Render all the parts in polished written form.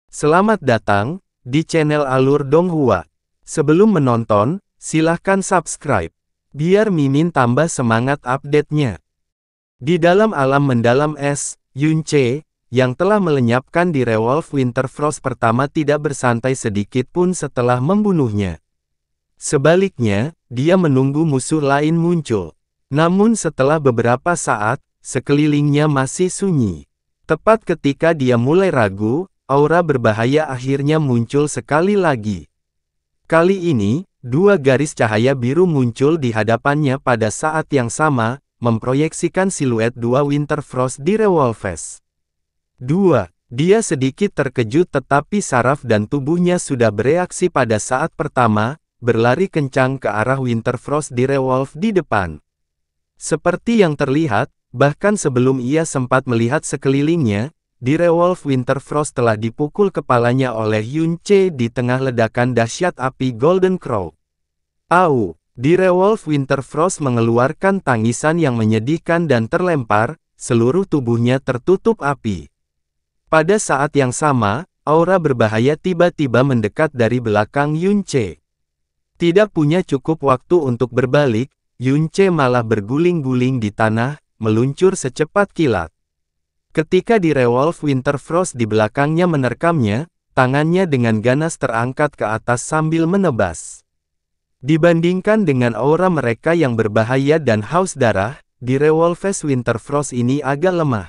Selamat datang di channel Alur Donghua. Sebelum menonton, silahkan subscribe, biar Mimin tambah semangat update-nya. Di dalam alam mendalam es, Yunche, yang telah melenyapkan di Revolve Winterfrost pertama tidak bersantai sedikit pun setelah membunuhnya. Sebaliknya, dia menunggu musuh lain muncul. Namun setelah beberapa saat, sekelilingnya masih sunyi. Tepat ketika dia mulai ragu, aura berbahaya akhirnya muncul sekali lagi. Kali ini, dua garis cahaya biru muncul di hadapannya pada saat yang sama, memproyeksikan siluet dua Winterfrost di Revolves. Dia sedikit terkejut tetapi saraf dan tubuhnya sudah bereaksi pada saat pertama, berlari kencang ke arah Winterfrost di Revolve di depan. Seperti yang terlihat, bahkan sebelum ia sempat melihat sekelilingnya, di Revolve Winterfrost telah dipukul kepalanya oleh Yunche di tengah ledakan dahsyat api Golden Crow. Au! Di Revolve Winterfrost mengeluarkan tangisan yang menyedihkan dan terlempar, seluruh tubuhnya tertutup api. Pada saat yang sama, aura berbahaya tiba-tiba mendekat dari belakang Yunche. Tidak punya cukup waktu untuk berbalik, Yunche malah berguling-guling di tanah, meluncur secepat kilat. Ketika di Revolve Winterfrost di belakangnya menerkamnya, tangannya dengan ganas terangkat ke atas sambil menebas. Dibandingkan dengan aura mereka yang berbahaya dan haus darah, di Revolves Winterfrost ini agak lemah.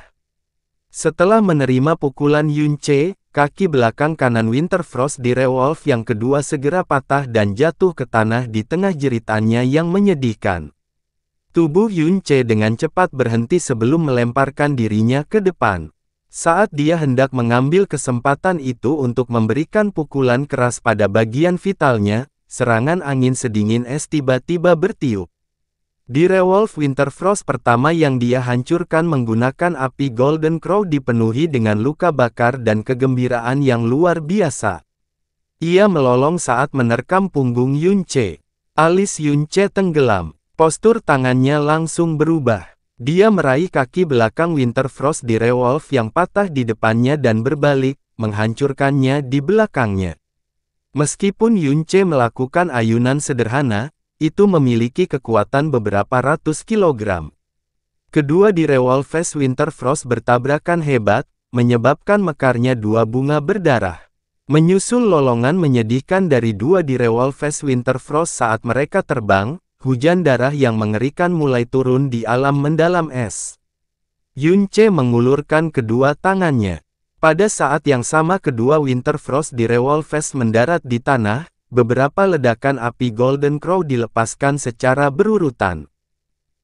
Setelah menerima pukulan Yunche, kaki belakang kanan Winterfrost di Revolve yang kedua segera patah dan jatuh ke tanah di tengah jeritannya yang menyedihkan. Tubuh Yunche dengan cepat berhenti sebelum melemparkan dirinya ke depan. Saat dia hendak mengambil kesempatan itu untuk memberikan pukulan keras pada bagian vitalnya, serangan angin sedingin es tiba-tiba bertiup. Di Revolve Winterfrost pertama yang dia hancurkan menggunakan api Golden Crow dipenuhi dengan luka bakar dan kegembiraan yang luar biasa. Ia melolong saat menerkam punggung Yunche. Alis Yunche tenggelam. Postur tangannya langsung berubah. Dia meraih kaki belakang Winterfrost di Revolve yang patah di depannya dan berbalik, menghancurkannya di belakangnya. Meskipun Yunche melakukan ayunan sederhana, itu memiliki kekuatan beberapa ratus kilogram. Kedua di Revolves Winterfrost bertabrakan hebat, menyebabkan mekarnya dua bunga berdarah. Menyusul lolongan menyedihkan dari dua di Revolves Winterfrost saat mereka terbang, hujan darah yang mengerikan mulai turun di alam mendalam es. Yunche mengulurkan kedua tangannya. Pada saat yang sama kedua Winterfrost di Revolves mendarat di tanah, beberapa ledakan api Golden Crow dilepaskan secara berurutan.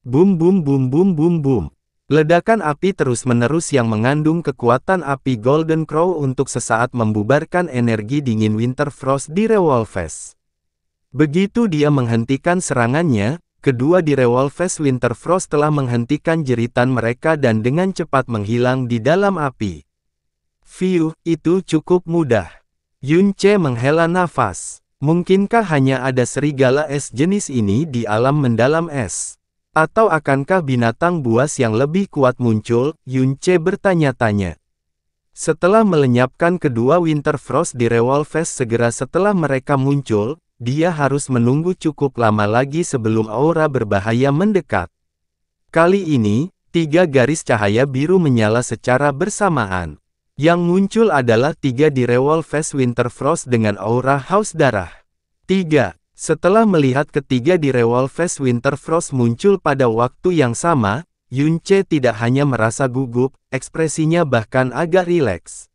Bum bum bum bum bum bum. Ledakan api terus-menerus yang mengandung kekuatan api Golden Crow untuk sesaat membubarkan energi dingin Winterfrost di Revolves. Begitu dia menghentikan serangannya, kedua di Revolves Winterfrost telah menghentikan jeritan mereka dan dengan cepat menghilang di dalam api. Fiuh, itu cukup mudah. Yunche menghela nafas. Mungkinkah hanya ada serigala es jenis ini di alam mendalam es? Atau akankah binatang buas yang lebih kuat muncul? Yunche bertanya-tanya. Setelah melenyapkan kedua Winterfrost di Revolves segera setelah mereka muncul, dia harus menunggu cukup lama lagi sebelum aura berbahaya mendekat. Kali ini, tiga garis cahaya biru menyala secara bersamaan. Yang muncul adalah tiga di Revolves Winterfrost dengan aura haus darah. Setelah melihat ketiga di Revolves Winterfrost muncul pada waktu yang sama, Yunche tidak hanya merasa gugup, ekspresinya bahkan agak rileks.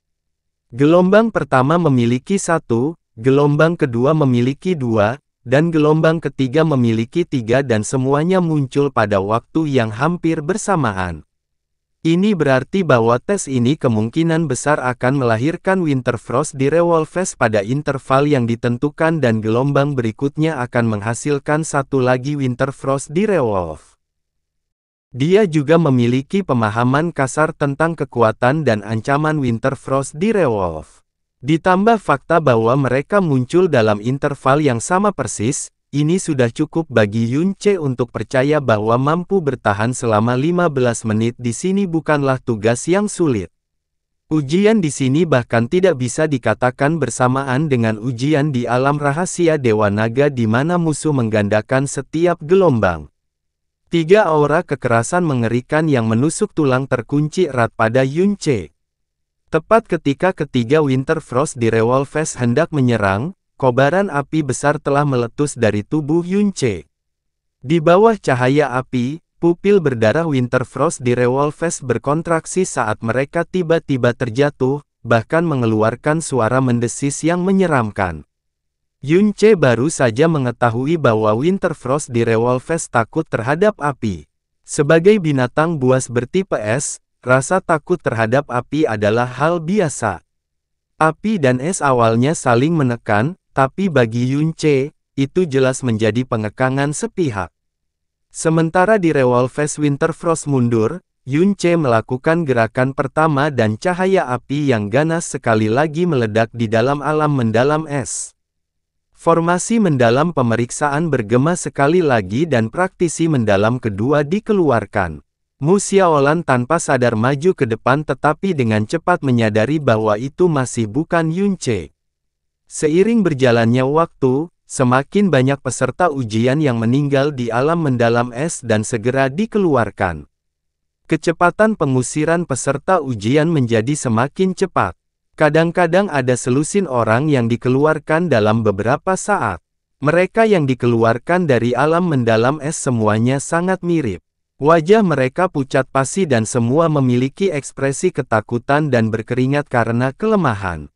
Gelombang pertama memiliki 1, gelombang kedua memiliki 2, dan gelombang ketiga memiliki 3 dan semuanya muncul pada waktu yang hampir bersamaan. Ini berarti bahwa tes ini kemungkinan besar akan melahirkan Winterfrost di Revolves pada interval yang ditentukan dan gelombang berikutnya akan menghasilkan satu lagi Winterfrost di Revolve. Dia juga memiliki pemahaman kasar tentang kekuatan dan ancaman Winterfrost di Revolve. Ditambah fakta bahwa mereka muncul dalam interval yang sama persis, ini sudah cukup bagi Yunche untuk percaya bahwa mampu bertahan selama 15 menit di sini bukanlah tugas yang sulit. Ujian di sini bahkan tidak bisa dikatakan bersamaan dengan ujian di alam rahasia Dewa Naga di mana musuh menggandakan setiap gelombang. 3 aura kekerasan mengerikan yang menusuk tulang terkunci erat pada Yunce. Tepat ketika ketiga Winter Frost di Revolves hendak menyerang, kobaran api besar telah meletus dari tubuh Yunce. Di bawah cahaya api, pupil berdarah Winter Frost di Revolves berkontraksi saat mereka tiba-tiba terjatuh, bahkan mengeluarkan suara mendesis yang menyeramkan. Yunce baru saja mengetahui bahwa Winter Frost di Revolves takut terhadap api. Sebagai binatang buas bertipe es, rasa takut terhadap api adalah hal biasa. Api dan es awalnya saling menekan, tapi bagi Yunce, itu jelas menjadi pengekangan sepihak. Sementara di Revolves Winter Frost mundur, Yunce melakukan gerakan pertama dan cahaya api yang ganas sekali lagi meledak di dalam alam mendalam es. Formasi mendalam pemeriksaan bergema sekali lagi dan praktisi mendalam kedua dikeluarkan. Mu Xiaolan tanpa sadar maju ke depan tetapi dengan cepat menyadari bahwa itu masih bukan Yunce. Seiring berjalannya waktu, semakin banyak peserta ujian yang meninggal di alam mendalam es dan segera dikeluarkan. Kecepatan pengusiran peserta ujian menjadi semakin cepat. Kadang-kadang ada selusin orang yang dikeluarkan dalam beberapa saat. Mereka yang dikeluarkan dari alam mendalam es semuanya sangat mirip. Wajah mereka pucat pasi dan semua memiliki ekspresi ketakutan dan berkeringat karena kelemahan.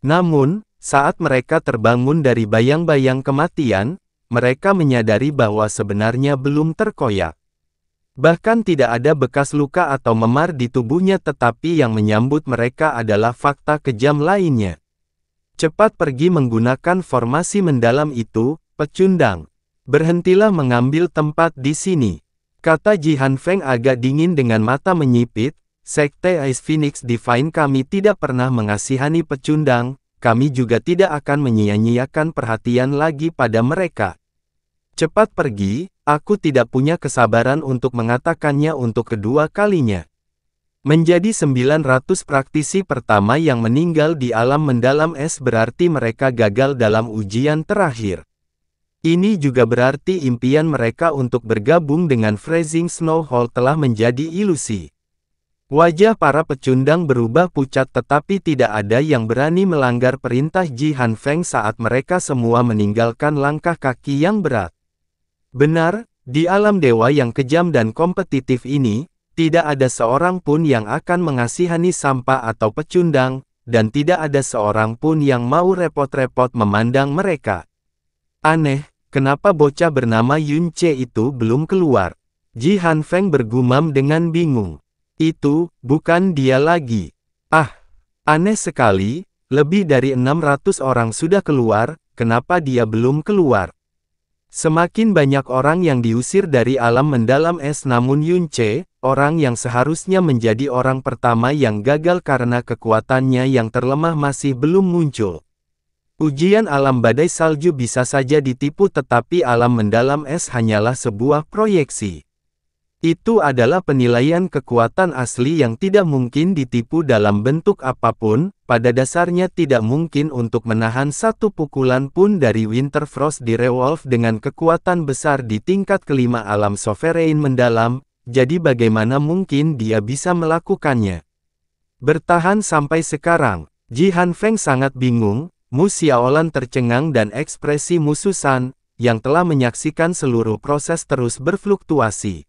Namun, saat mereka terbangun dari bayang-bayang kematian, mereka menyadari bahwa sebenarnya belum terkoyak. Bahkan tidak ada bekas luka atau memar di tubuhnya tetapi yang menyambut mereka adalah fakta kejam lainnya. Cepat pergi menggunakan formasi mendalam itu, pecundang. Berhentilah mengambil tempat di sini. Kata Jihan Feng agak dingin dengan mata menyipit, Sekte Ice Phoenix Divine kami tidak pernah mengasihani pecundang, kami juga tidak akan menyia-nyiakan perhatian lagi pada mereka. Cepat pergi, aku tidak punya kesabaran untuk mengatakannya untuk kedua kalinya. Menjadi 900 praktisi pertama yang meninggal di alam mendalam es berarti mereka gagal dalam ujian terakhir. Ini juga berarti impian mereka untuk bergabung dengan Freezing Snow Hall telah menjadi ilusi. Wajah para pecundang berubah pucat tetapi tidak ada yang berani melanggar perintah Jihan Feng saat mereka semua meninggalkan langkah kaki yang berat. Benar, di alam dewa yang kejam dan kompetitif ini, tidak ada seorang pun yang akan mengasihani sampah atau pecundang, dan tidak ada seorang pun yang mau repot-repot memandang mereka. Aneh, kenapa bocah bernama Yunce itu belum keluar? Jihan Feng bergumam dengan bingung. Itu, bukan dia lagi. Ah, aneh sekali, lebih dari 600 orang sudah keluar, kenapa dia belum keluar? Semakin banyak orang yang diusir dari alam mendalam es namun Yunce, orang yang seharusnya menjadi orang pertama yang gagal karena kekuatannya yang terlemah masih belum muncul. Ujian alam badai salju bisa saja ditipu tetapi alam mendalam es hanyalah sebuah proyeksi. Itu adalah penilaian kekuatan asli yang tidak mungkin ditipu dalam bentuk apapun, pada dasarnya tidak mungkin untuk menahan satu pukulan pun dari Winter Frost di Revolve dengan kekuatan besar di tingkat kelima alam sovereign mendalam, jadi bagaimana mungkin dia bisa melakukannya? Bertahan sampai sekarang, Jihan Feng sangat bingung, Mu Xiaolan tercengang dan ekspresi Mu Susan, yang telah menyaksikan seluruh proses terus berfluktuasi.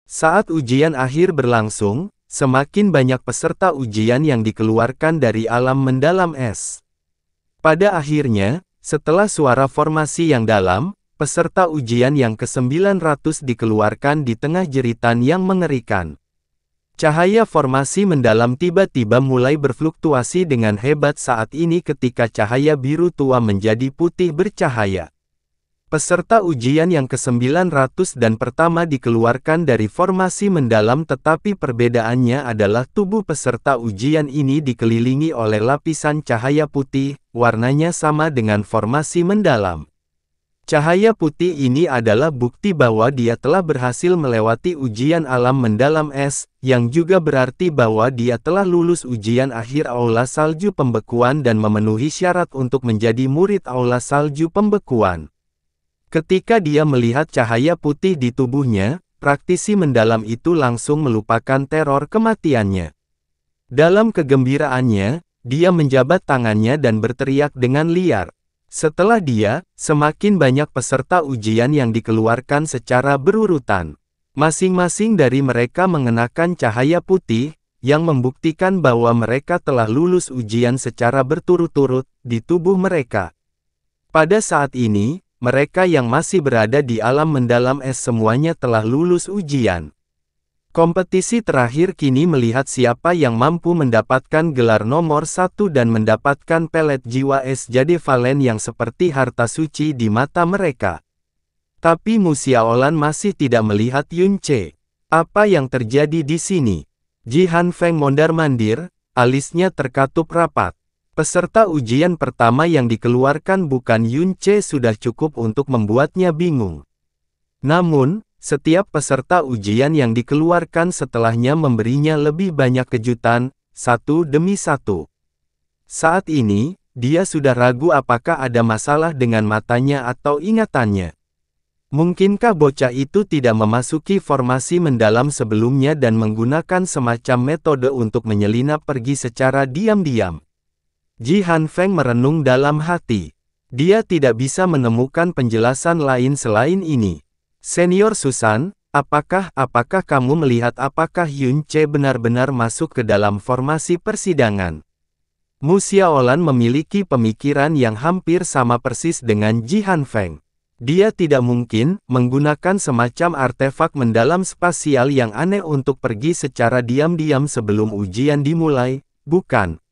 Saat ujian akhir berlangsung, semakin banyak peserta ujian yang dikeluarkan dari alam mendalam es. Pada akhirnya, setelah suara formasi yang dalam, peserta ujian yang ke-900 dikeluarkan di tengah jeritan yang mengerikan. Cahaya formasi mendalam tiba-tiba mulai berfluktuasi dengan hebat saat ini ketika cahaya biru tua menjadi putih bercahaya. Peserta ujian yang ke-900 dan pertama dikeluarkan dari formasi mendalam tetapi perbedaannya adalah tubuh peserta ujian ini dikelilingi oleh lapisan cahaya putih, warnanya sama dengan formasi mendalam. Cahaya putih ini adalah bukti bahwa dia telah berhasil melewati ujian alam mendalam es, yang juga berarti bahwa dia telah lulus ujian akhir Aula Salju Pembekuan dan memenuhi syarat untuk menjadi murid Aula Salju Pembekuan. Ketika dia melihat cahaya putih di tubuhnya, praktisi mendalam itu langsung melupakan teror kematiannya. Dalam kegembiraannya, dia menjabat tangannya dan berteriak dengan liar. Setelah dia, semakin banyak peserta ujian yang dikeluarkan secara berurutan. Masing-masing dari mereka mengenakan cahaya putih, yang membuktikan bahwa mereka telah lulus ujian secara berturut-turut di tubuh mereka. Pada saat ini, mereka yang masih berada di alam mendalam es semuanya telah lulus ujian. Kompetisi terakhir kini melihat siapa yang mampu mendapatkan gelar nomor 1 dan mendapatkan pelet jiwa es Jade Valen yang seperti harta suci di mata mereka. Tapi Mu Xiaolan masih tidak melihat Yun Ce. Apa yang terjadi di sini? Ji Han Feng mondar-mandir, alisnya terkatup rapat. Peserta ujian pertama yang dikeluarkan bukan Yun Ce sudah cukup untuk membuatnya bingung. Namun, setiap peserta ujian yang dikeluarkan setelahnya memberinya lebih banyak kejutan, satu demi satu. Saat ini, dia sudah ragu apakah ada masalah dengan matanya atau ingatannya. Mungkinkah bocah itu tidak memasuki formasi mendalam sebelumnya dan menggunakan semacam metode untuk menyelinap pergi secara diam-diam? Ji Han Feng merenung dalam hati. Dia tidak bisa menemukan penjelasan lain selain ini. Senior Susan, apakah kamu melihat apakah Yun Ce benar-benar masuk ke dalam formasi persidangan? Mu Xiaolan memiliki pemikiran yang hampir sama persis dengan Ji Han Feng. Dia tidak mungkin menggunakan semacam artefak mendalam spasial yang aneh untuk pergi secara diam-diam sebelum ujian dimulai, bukan?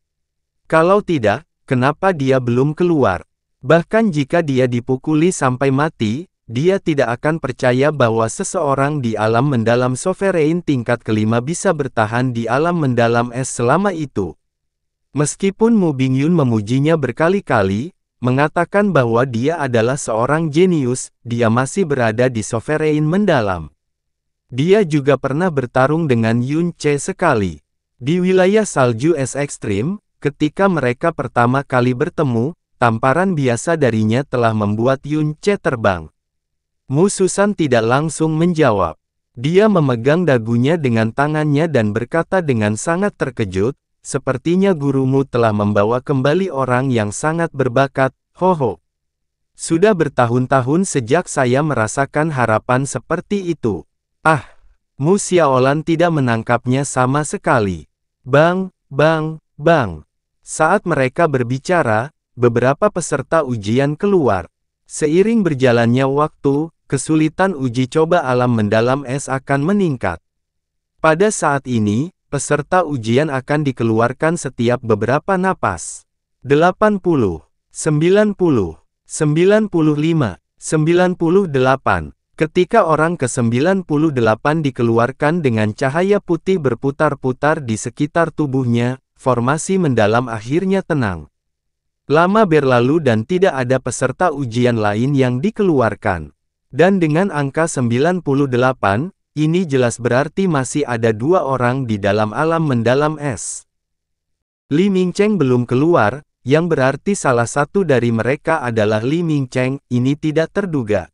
Kalau tidak, kenapa dia belum keluar? Bahkan jika dia dipukuli sampai mati, dia tidak akan percaya bahwa seseorang di alam mendalam sovereign tingkat kelima bisa bertahan di alam mendalam es selama itu. Meskipun Mu Bingyun memujinya berkali-kali, mengatakan bahwa dia adalah seorang jenius, dia masih berada di sovereign mendalam. Dia juga pernah bertarung dengan Yun Ce sekali. Di wilayah salju es ekstrim, ketika mereka pertama kali bertemu, tamparan biasa darinya telah membuat Yun Ce terbang. Mu Susan tidak langsung menjawab. Dia memegang dagunya dengan tangannya dan berkata dengan sangat terkejut, sepertinya gurumu telah membawa kembali orang yang sangat berbakat, hoho. Sudah bertahun-tahun sejak saya merasakan harapan seperti itu. Ah, Mu Xiaolan tidak menangkapnya sama sekali. Bang, bang, bang. Saat mereka berbicara, beberapa peserta ujian keluar. Seiring berjalannya waktu, kesulitan uji coba alam mendalam es akan meningkat. Pada saat ini, peserta ujian akan dikeluarkan setiap beberapa napas. 80, 90, 95, 98. Ketika orang ke-98 dikeluarkan dengan cahaya putih berputar-putar di sekitar tubuhnya, formasi mendalam akhirnya tenang. Lama berlalu dan tidak ada peserta ujian lain yang dikeluarkan. Dan dengan angka 98, ini jelas berarti masih ada 2 orang di dalam alam mendalam es. Li Mingcheng belum keluar, yang berarti salah satu dari mereka adalah Li Mingcheng, ini tidak terduga.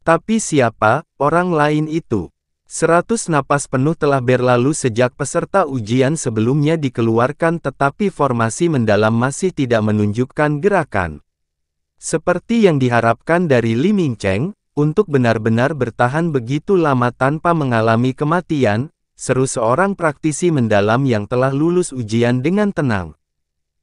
Tapi siapa orang lain itu? 100 napas penuh telah berlalu sejak peserta ujian sebelumnya dikeluarkan tetapi formasi mendalam masih tidak menunjukkan gerakan. Seperti yang diharapkan dari Li Mingcheng, untuk benar-benar bertahan begitu lama tanpa mengalami kematian, seru seorang praktisi mendalam yang telah lulus ujian dengan tenang.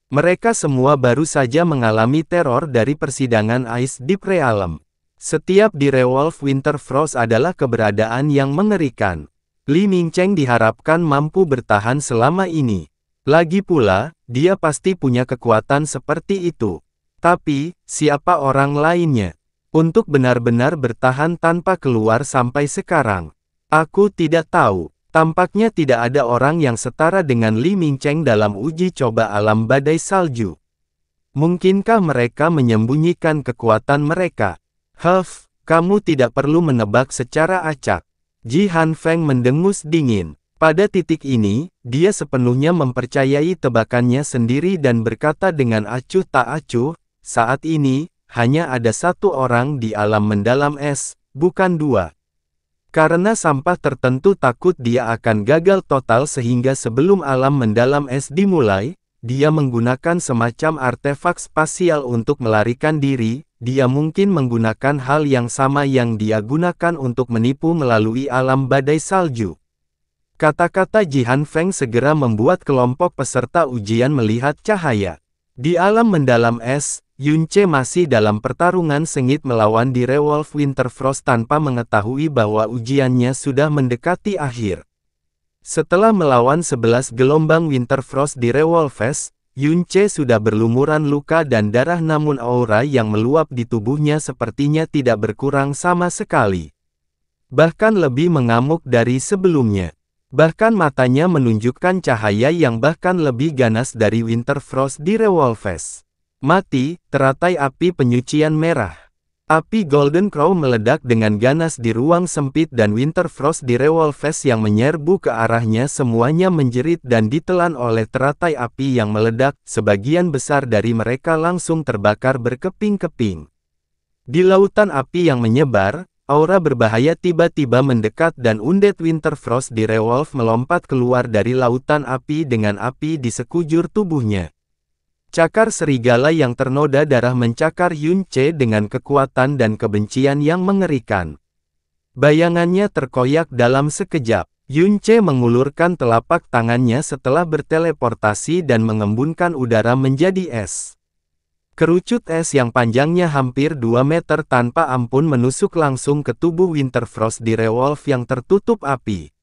Mereka semua baru saja mengalami teror dari persidangan Ice Deep Realm. Setiap di Revolve Winter Frost adalah keberadaan yang mengerikan. Li Mingcheng diharapkan mampu bertahan selama ini. Lagi pula, dia pasti punya kekuatan seperti itu. Tapi, siapa orang lainnya? Untuk benar-benar bertahan tanpa keluar sampai sekarang. Aku tidak tahu. Tampaknya tidak ada orang yang setara dengan Li Mingcheng dalam uji coba alam badai salju. Mungkinkah mereka menyembunyikan kekuatan mereka? Kamu tidak perlu menebak secara acak. Ji Hanfeng mendengus dingin. Pada titik ini, dia sepenuhnya mempercayai tebakannya sendiri dan berkata dengan acuh tak acuh, saat ini, hanya ada satu orang di alam mendalam es, bukan dua. Karena sampah tertentu takut dia akan gagal total sehingga sebelum alam mendalam es dimulai, dia menggunakan semacam artefak spasial untuk melarikan diri, dia mungkin menggunakan hal yang sama yang dia gunakan untuk menipu melalui alam badai salju. Kata-kata Ji Hanfeng segera membuat kelompok peserta ujian melihat cahaya. Di alam mendalam es, Yunce masih dalam pertarungan sengit melawan Direwolf Winterfrost tanpa mengetahui bahwa ujiannya sudah mendekati akhir. Setelah melawan 11 gelombang Winterfrost Direwolves, Yunce sudah berlumuran luka dan darah namun aura yang meluap di tubuhnya sepertinya tidak berkurang sama sekali. Bahkan lebih mengamuk dari sebelumnya. Bahkan matanya menunjukkan cahaya yang bahkan lebih ganas dari Winterfrost Direwolves. Mati, teratai api penyucian merah. Api Golden Crow meledak dengan ganas di ruang sempit dan Winterfrost Direwolves yang menyerbu ke arahnya semuanya menjerit dan ditelan oleh teratai api yang meledak, sebagian besar dari mereka langsung terbakar berkeping-keping. Di lautan api yang menyebar, aura berbahaya tiba-tiba mendekat dan Undead Winterfrost Direwolf melompat keluar dari lautan api dengan api di sekujur tubuhnya. Cakar serigala yang ternoda darah mencakar Yunce dengan kekuatan dan kebencian yang mengerikan. Bayangannya terkoyak dalam sekejap. Yunce mengulurkan telapak tangannya setelah berteleportasi dan mengembunkan udara menjadi es. Kerucut es yang panjangnya hampir 2 meter tanpa ampun menusuk langsung ke tubuh Winterfrost Direwolf yang tertutup api.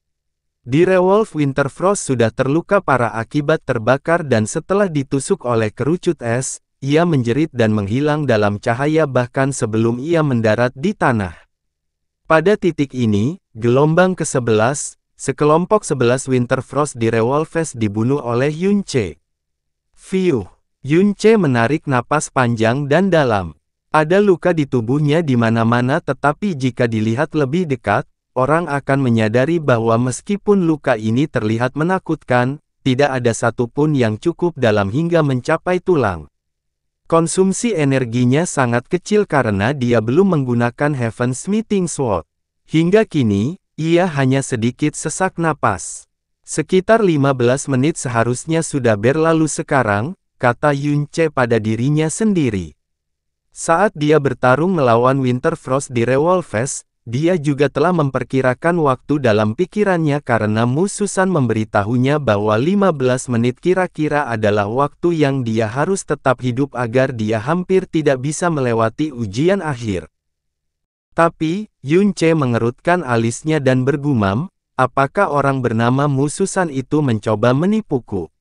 Direwolf Winterfrost sudah terluka parah akibat terbakar dan setelah ditusuk oleh kerucut es, ia menjerit dan menghilang dalam cahaya bahkan sebelum ia mendarat di tanah. Pada titik ini, gelombang ke-11, sekelompok 11 Winterfrost Direwolves dibunuh oleh Yunce. Fiuh! Yunce menarik napas panjang dan dalam. Ada luka di tubuhnya di mana-mana tetapi jika dilihat lebih dekat, orang akan menyadari bahwa meskipun luka ini terlihat menakutkan, tidak ada satupun yang cukup dalam hingga mencapai tulang. Konsumsi energinya sangat kecil karena dia belum menggunakan Heaven's Smithing Sword. Hingga kini, ia hanya sedikit sesak napas. Sekitar 15 menit seharusnya sudah berlalu sekarang, kata Yunce pada dirinya sendiri. Saat dia bertarung melawan Winterfrost Direwolves, dia juga telah memperkirakan waktu dalam pikirannya karena Mu Susan memberitahunya bahwa 15 menit kira-kira adalah waktu yang dia harus tetap hidup agar dia hampir tidak bisa melewati ujian akhir. Tapi, Yunce mengerutkan alisnya dan bergumam, apakah orang bernama Mu Susan itu mencoba menipuku?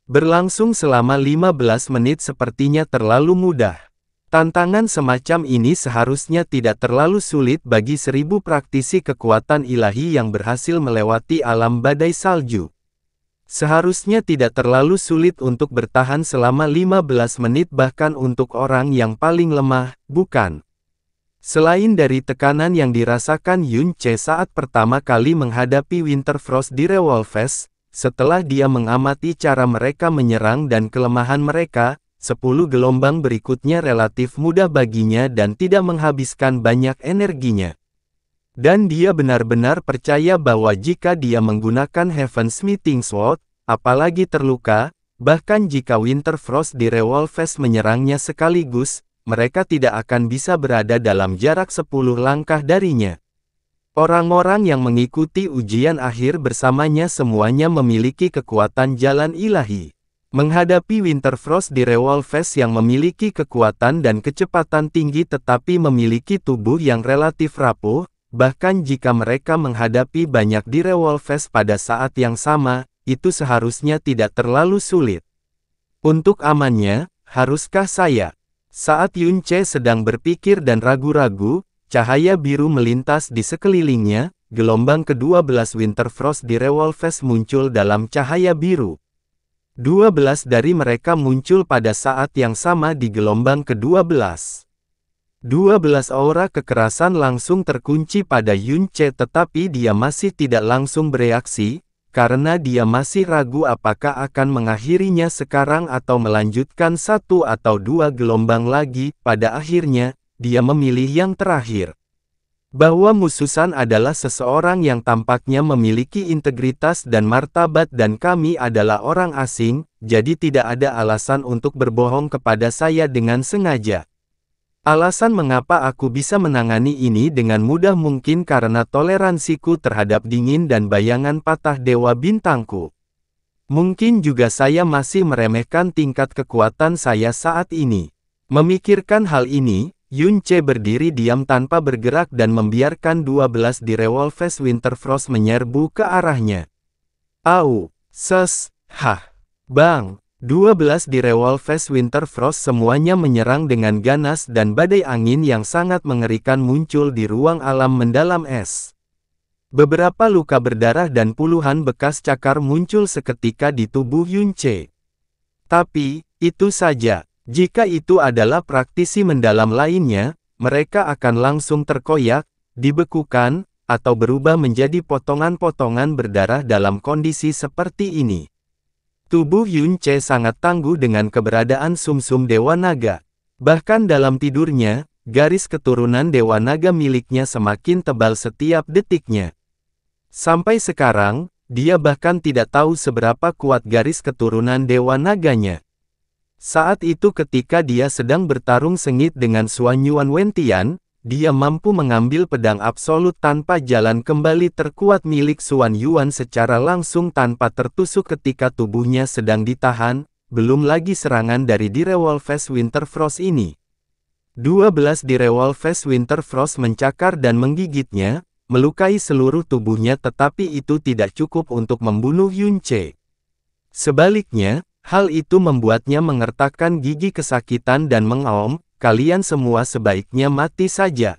Berlangsung selama 15 menit sepertinya terlalu mudah. Tantangan semacam ini seharusnya tidak terlalu sulit bagi 1000 praktisi kekuatan ilahi yang berhasil melewati alam badai salju. Seharusnya tidak terlalu sulit untuk bertahan selama 15 menit bahkan untuk orang yang paling lemah, bukan? Selain dari tekanan yang dirasakan Yunce saat pertama kali menghadapi Winterfrost Direwolves, setelah dia mengamati cara mereka menyerang dan kelemahan mereka, 10 gelombang berikutnya relatif mudah baginya dan tidak menghabiskan banyak energinya. Dan dia benar-benar percaya bahwa jika dia menggunakan Heaven's Smithing Sword, apalagi terluka, bahkan jika Winterfrost Direwolves menyerangnya sekaligus, mereka tidak akan bisa berada dalam jarak 10 langkah darinya. Orang-orang yang mengikuti ujian akhir bersamanya semuanya memiliki kekuatan jalan ilahi. Menghadapi Winterfrost Direwolves yang memiliki kekuatan dan kecepatan tinggi tetapi memiliki tubuh yang relatif rapuh, bahkan jika mereka menghadapi banyak Direwolves pada saat yang sama, itu seharusnya tidak terlalu sulit. Untuk amannya, haruskah saya? Saat Yunce sedang berpikir dan ragu-ragu, cahaya biru melintas di sekelilingnya, gelombang ke-12 Winterfrost Direwolves muncul dalam cahaya biru. 12 dari mereka muncul pada saat yang sama di gelombang ke-12. 12 aura kekerasan langsung terkunci pada Yun Ce, tetapi dia masih tidak langsung bereaksi, karena dia masih ragu apakah akan mengakhirinya sekarang atau melanjutkan satu atau dua gelombang lagi. Pada akhirnya, dia memilih yang terakhir. Bahwa Mususan adalah seseorang yang tampaknya memiliki integritas dan martabat dan kami adalah orang asing, jadi tidak ada alasan untuk berbohong kepada saya dengan sengaja. Alasan mengapa aku bisa menangani ini dengan mudah mungkin karena toleransiku terhadap dingin dan bayangan patah dewa bintangku. Mungkin juga saya masih meremehkan tingkat kekuatan saya saat ini. Memikirkan hal ini, Yun Ce berdiri diam tanpa bergerak dan membiarkan 12 di Revolves Winterfrost menyerbu ke arahnya. Au, hah, bang. 12 di Revolves Winterfrost semuanya menyerang dengan ganas dan badai angin yang sangat mengerikan muncul di ruang alam mendalam es. Beberapa luka berdarah dan puluhan bekas cakar muncul seketika di tubuh Yun Ce. Tapi, itu saja. Jika itu adalah praktisi mendalam lainnya, mereka akan langsung terkoyak, dibekukan, atau berubah menjadi potongan-potongan berdarah dalam kondisi seperti ini. Tubuh Yun Ce sangat tangguh dengan keberadaan sumsum Dewa Naga. Bahkan dalam tidurnya, garis keturunan Dewa Naga miliknya semakin tebal setiap detiknya. Sampai sekarang, dia bahkan tidak tahu seberapa kuat garis keturunan Dewa Naganya. Saat itu ketika dia sedang bertarung sengit dengan Xuan Yuan Wentian, dia mampu mengambil pedang absolut tanpa jalan kembali terkuat milik Xuan Yuan secara langsung tanpa tertusuk ketika tubuhnya sedang ditahan, belum lagi serangan dari di Revolves Winterfrost ini. 12 di Revolves Winterfrost mencakar dan menggigitnya, melukai seluruh tubuhnya, tetapi itu tidak cukup untuk membunuh Yun Ce. Sebaliknya, hal itu membuatnya mengertakkan gigi kesakitan dan mengaum, "Kalian semua sebaiknya mati saja."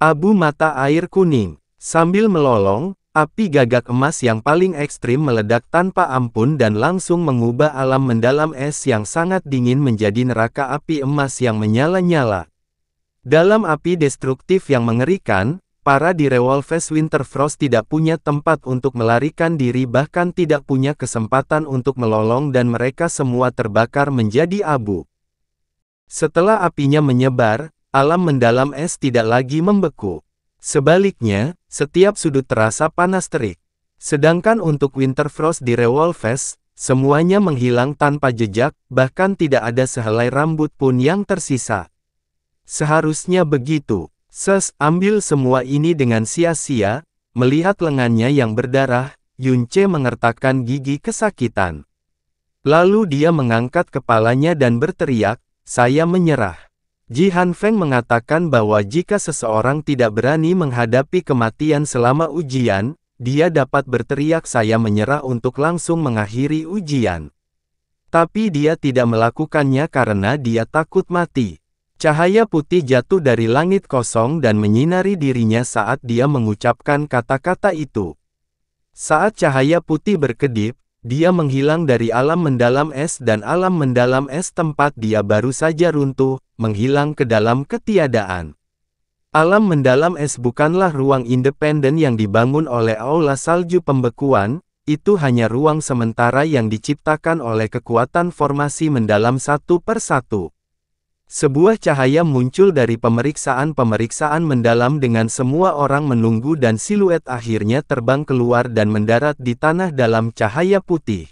Abu mata air kuning. Sambil melolong, api gagak emas yang paling ekstrim meledak tanpa ampun dan langsung mengubah alam mendalam es yang sangat dingin menjadi neraka api emas yang menyala-nyala. Dalam api destruktif yang mengerikan, para di Revolves Winterfrost tidak punya tempat untuk melarikan diri, bahkan tidak punya kesempatan untuk melolong, dan mereka semua terbakar menjadi abu. Setelah apinya menyebar, alam mendalam es tidak lagi membeku. Sebaliknya, setiap sudut terasa panas terik. Sedangkan untuk Winterfrost di Revolves, semuanya menghilang tanpa jejak, bahkan tidak ada sehelai rambut pun yang tersisa. Seharusnya begitu. Ambil semua ini dengan sia-sia. Melihat lengannya yang berdarah, Yun Ce mengertakkan gigi kesakitan. Lalu dia mengangkat kepalanya dan berteriak, "Saya menyerah." Ji Hanfeng mengatakan bahwa jika seseorang tidak berani menghadapi kematian selama ujian, dia dapat berteriak "Saya menyerah" untuk langsung mengakhiri ujian. Tapi dia tidak melakukannya karena dia takut mati. Cahaya putih jatuh dari langit kosong dan menyinari dirinya saat dia mengucapkan kata-kata itu. Saat cahaya putih berkedip, dia menghilang dari alam mendalam es, dan alam mendalam es tempat dia baru saja runtuh, menghilang ke dalam ketiadaan. Alam mendalam es bukanlah ruang independen yang dibangun oleh aula salju pembekuan, itu hanya ruang sementara yang diciptakan oleh kekuatan formasi mendalam satu persatu. Sebuah cahaya muncul dari pemeriksaan-pemeriksaan mendalam dengan semua orang menunggu, dan siluet akhirnya terbang keluar dan mendarat di tanah dalam cahaya putih.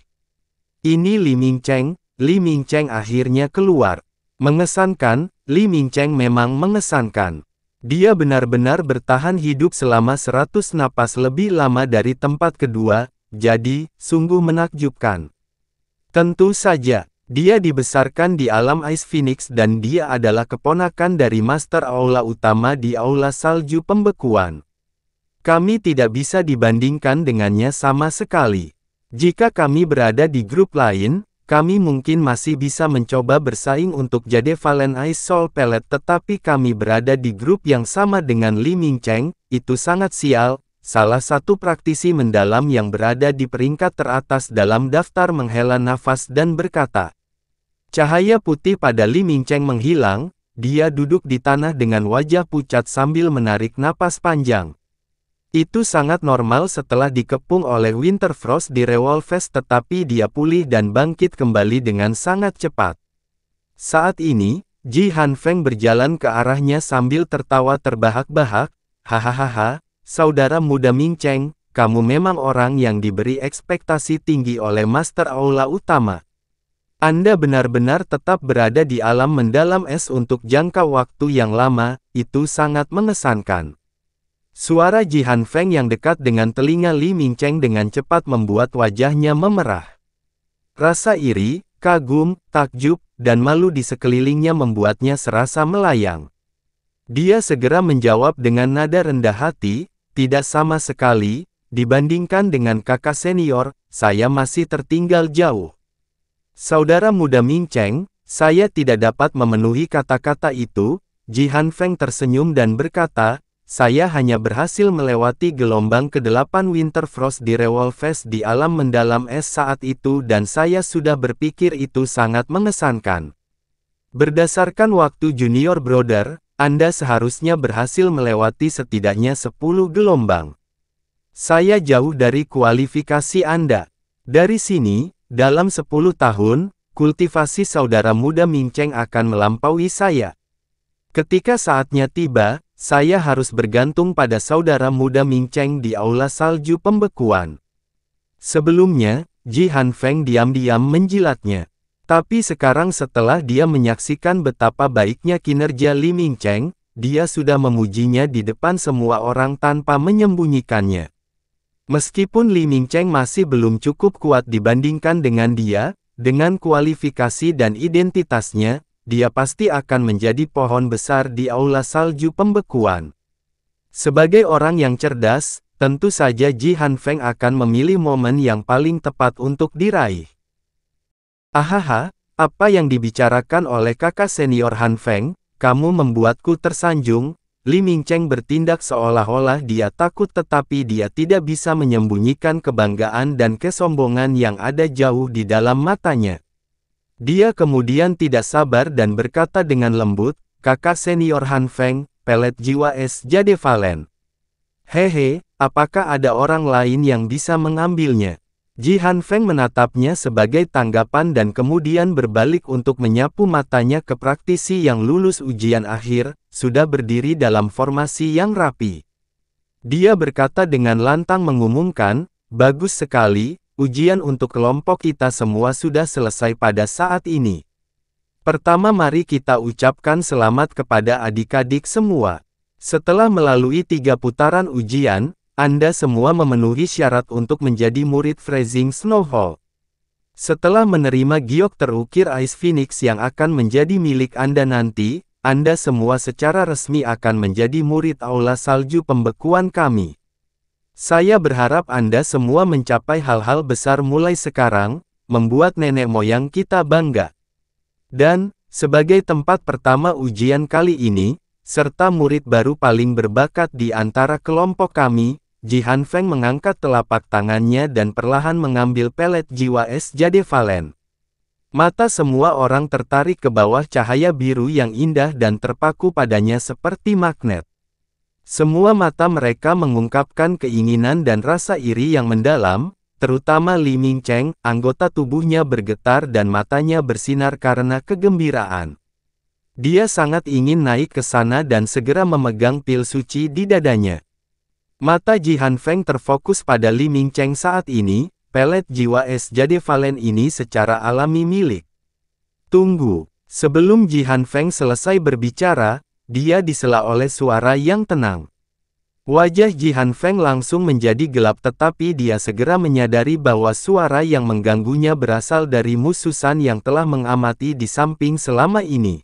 Ini Li Mingcheng. Li Mingcheng akhirnya keluar. Mengesankan, Li Mingcheng memang mengesankan. Dia benar-benar bertahan hidup selama 100 napas lebih lama dari tempat kedua, jadi, sungguh menakjubkan. Tentu saja. Dia dibesarkan di alam Ice Phoenix dan dia adalah keponakan dari Master Aula Utama di Aula Salju Pembekuan. Kami tidak bisa dibandingkan dengannya sama sekali. Jika kami berada di grup lain, kami mungkin masih bisa mencoba bersaing untuk jadi Valen Ice Soul Pellet, tetapi kami berada di grup yang sama dengan Li Mingcheng, itu sangat sial. Salah satu praktisi mendalam yang berada di peringkat teratas dalam daftar menghela nafas dan berkata. Cahaya putih pada Li Mingcheng menghilang, dia duduk di tanah dengan wajah pucat sambil menarik napas panjang. Itu sangat normal setelah dikepung oleh Winterfrost di Revolfest, tetapi dia pulih dan bangkit kembali dengan sangat cepat. Saat ini, Ji Hanfeng berjalan ke arahnya sambil tertawa terbahak-bahak. Hahaha, saudara muda Ming Cheng, kamu memang orang yang diberi ekspektasi tinggi oleh Master Aula Utama. Anda benar-benar tetap berada di alam mendalam es untuk jangka waktu yang lama, itu sangat mengesankan. Suara Ji Hanfeng yang dekat dengan telinga Li Mingcheng dengan cepat membuat wajahnya memerah. Rasa iri, kagum, takjub, dan malu di sekelilingnya membuatnya serasa melayang. Dia segera menjawab dengan nada rendah hati, tidak sama sekali, dibandingkan dengan kakak senior, saya masih tertinggal jauh. Saudara muda Mingcheng, saya tidak dapat memenuhi kata-kata itu. Ji Hanfeng tersenyum dan berkata, saya hanya berhasil melewati gelombang ke-8 Winterfrost di Revolfest di alam mendalam es saat itu dan saya sudah berpikir itu sangat mengesankan. Berdasarkan waktu Junior Brother, Anda seharusnya berhasil melewati setidaknya 10 gelombang. Saya jauh dari kualifikasi Anda. Dari sini, dalam 10 tahun, kultivasi saudara muda Mingcheng akan melampaui saya. Ketika saatnya tiba, saya harus bergantung pada saudara muda Mingcheng di aula salju pembekuan. Sebelumnya, Ji Hanfeng diam-diam menjilatnya. Tapi sekarang setelah dia menyaksikan betapa baiknya kinerja Li Mingcheng, dia sudah memujinya di depan semua orang tanpa menyembunyikannya. Meskipun Li Mingcheng masih belum cukup kuat dibandingkan dengan dia, dengan kualifikasi dan identitasnya, dia pasti akan menjadi pohon besar di aula salju pembekuan. Sebagai orang yang cerdas, tentu saja Ji Hanfeng akan memilih momen yang paling tepat untuk diraih. Ahaha, apa yang dibicarakan oleh kakak senior Hanfeng, kamu membuatku tersanjung. Li Mingcheng bertindak seolah-olah dia takut tetapi dia tidak bisa menyembunyikan kebanggaan dan kesombongan yang ada jauh di dalam matanya. Dia kemudian tidak sabar dan berkata dengan lembut, kakak senior Hanfeng, pelet jiwa es Jade Valen. Hehe, apakah ada orang lain yang bisa mengambilnya? Ji Hanfeng menatapnya sebagai tanggapan dan kemudian berbalik untuk menyapu matanya ke praktisi yang lulus ujian akhir, sudah berdiri dalam formasi yang rapi. Dia berkata dengan lantang mengumumkan, bagus sekali. Ujian untuk kelompok kita semua sudah selesai pada saat ini. Pertama mari kita ucapkan selamat kepada adik-adik semua. Setelah melalui 3 putaran ujian, Anda semua memenuhi syarat untuk menjadi murid Freezing Snow Hall. Setelah menerima giok terukir Ice Phoenix yang akan menjadi milik Anda nanti, Anda semua secara resmi akan menjadi murid aula salju pembekuan kami. Saya berharap Anda semua mencapai hal-hal besar mulai sekarang, membuat nenek moyang kita bangga. Dan, sebagai tempat pertama ujian kali ini, serta murid baru paling berbakat di antara kelompok kami, Ji Hanfeng mengangkat telapak tangannya dan perlahan mengambil pelet jiwa es Jade Valen. Mata semua orang tertarik ke bawah cahaya biru yang indah dan terpaku padanya seperti magnet. Semua mata mereka mengungkapkan keinginan dan rasa iri yang mendalam, terutama Li Mingcheng, anggota tubuhnya bergetar dan matanya bersinar karena kegembiraan. Dia sangat ingin naik ke sana dan segera memegang pil suci di dadanya. Mata Ji Hanfeng terfokus pada Li Mingcheng saat ini, pelet jiwa es Jade Valen ini secara alami milik. Tunggu, sebelum Ji Hanfeng selesai berbicara, dia disela oleh suara yang tenang. Wajah Ji Hanfeng langsung menjadi gelap tetapi dia segera menyadari bahwa suara yang mengganggunya berasal dari mususan yang telah mengamati di samping selama ini.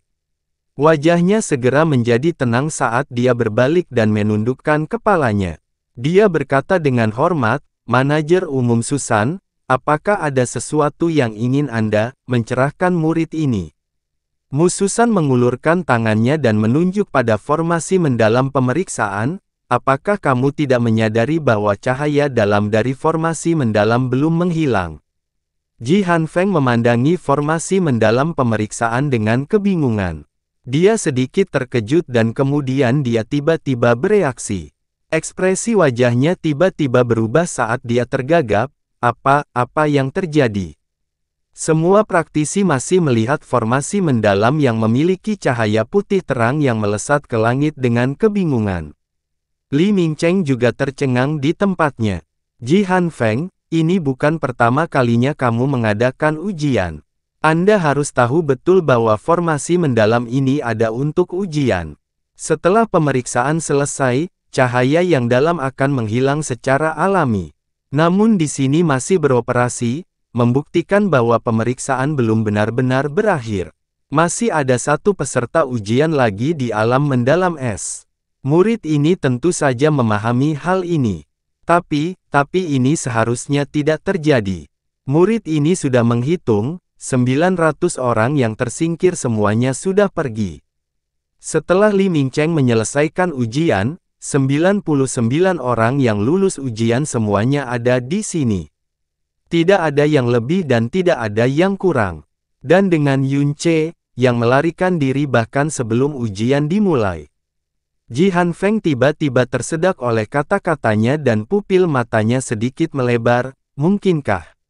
Wajahnya segera menjadi tenang saat dia berbalik dan menundukkan kepalanya. Dia berkata dengan hormat, Manajer Umum Susan, apakah ada sesuatu yang ingin Anda mencerahkan murid ini? Mususan mengulurkan tangannya dan menunjuk pada formasi mendalam pemeriksaan, apakah kamu tidak menyadari bahwa cahaya dalam dari formasi mendalam belum menghilang? Ji Hanfeng memandangi formasi mendalam pemeriksaan dengan kebingungan. Dia sedikit terkejut dan kemudian dia tiba-tiba bereaksi. Ekspresi wajahnya tiba-tiba berubah saat dia tergagap. Apa yang terjadi? Semua praktisi masih melihat formasi mendalam yang memiliki cahaya putih terang yang melesat ke langit dengan kebingungan. Li Mingcheng juga tercengang di tempatnya. Ji Hanfeng, ini bukan pertama kalinya kamu mengadakan ujian. Anda harus tahu betul bahwa formasi mendalam ini ada untuk ujian. Setelah pemeriksaan selesai, cahaya yang dalam akan menghilang secara alami. Namun di sini masih beroperasi, membuktikan bahwa pemeriksaan belum benar-benar berakhir. Masih ada satu peserta ujian lagi di alam mendalam es. Murid ini tentu saja memahami hal ini. Tapi ini seharusnya tidak terjadi. Murid ini sudah menghitung, 900 orang yang tersingkir semuanya sudah pergi. Setelah Li Mingcheng menyelesaikan ujian, 99 orang yang lulus ujian semuanya ada di sini. Tidak ada yang lebih dan tidak ada yang kurang. Dan dengan Yun Ce, yang melarikan diri bahkan sebelum ujian dimulai. Ji Hanfeng tiba-tiba tersedak oleh kata-katanya dan pupil matanya sedikit melebar. Mungkinkah